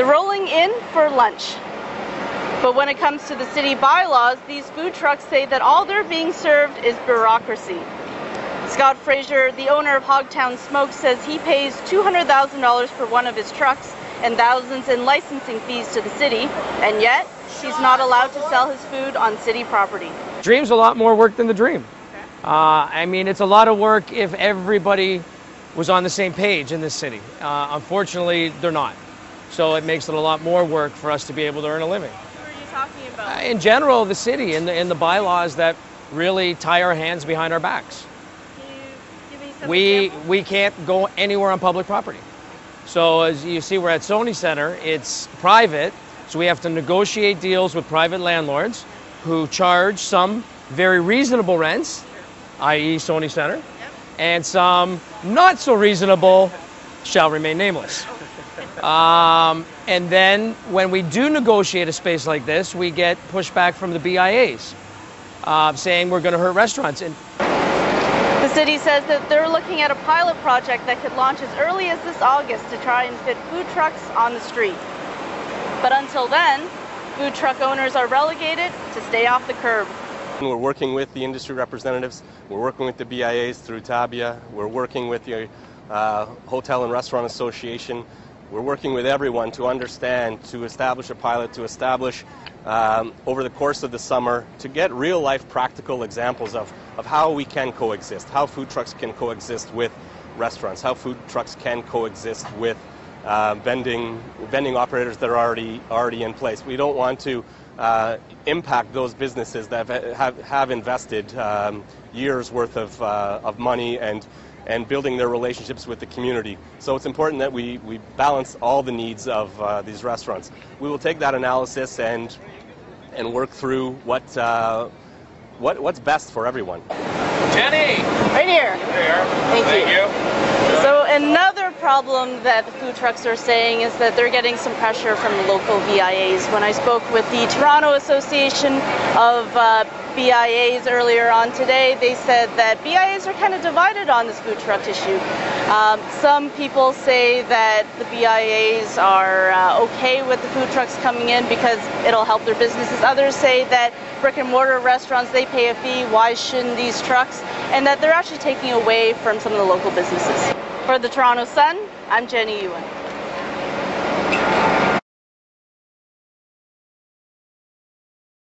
They're rolling in for lunch. But when it comes to the city bylaws, these food trucks say that all they're being served is bureaucracy. Scott Fraser, the owner of Hogtown Smoke, says he pays $200,000 for one of his trucks and thousands in licensing fees to the city, and yet he's not allowed to sell his food on city property. Dream's a lot more work than the dream. I mean, it's a lot of work if everybody was on the same page in this city. Unfortunately, they're not. So it makes it a lot more work for us to be able to earn a living. Who are you talking about? In general, the city and the bylaws that really tie our hands behind our backs. Can you give me some examples? We can't go anywhere on public property. So as you see, we're at Sony Center. It's private, so we have to negotiate deals with private landlords who charge some very reasonable rents, i.e. Sony Center, and some not so reasonable shall remain nameless. And then when we do negotiate a space like this, we get pushback from the BIAs saying we're going to hurt restaurants. And the city says that they're looking at a pilot project that could launch as early as this August to try and fit food trucks on the street. But until then, food truck owners are relegated to stay off the curb. We're working with the industry representatives, we're working with the BIAs through Tabia, we're working with the Hotel and Restaurant Association, we're working with everyone to understand, to establish a pilot, to establish over the course of the summer, to get real-life practical examples of how we can coexist, how food trucks can coexist with restaurants, how food trucks can coexist with vending operators that are already in place. We don't want to impact those businesses that have invested years worth of money and building their relationships with the community. So it's important that we balance all the needs of these restaurants. We will take that analysis and work through what's best for everyone. Jenny! Right here. Here. Thank you. So another problem that the food trucks are saying is that they're getting some pressure from the local BIAs. When I spoke with the Toronto Association of BIAs earlier on today, they said that BIAs are kind of divided on this food truck issue. Some people say that the BIAs are okay with the food trucks coming in because it'll help their businesses. Others say that brick and mortar restaurants, they pay a fee, why shouldn't these trucks? And that they're actually taking away from some of the local businesses. For the Toronto Sun, I'm Jenny Ewan.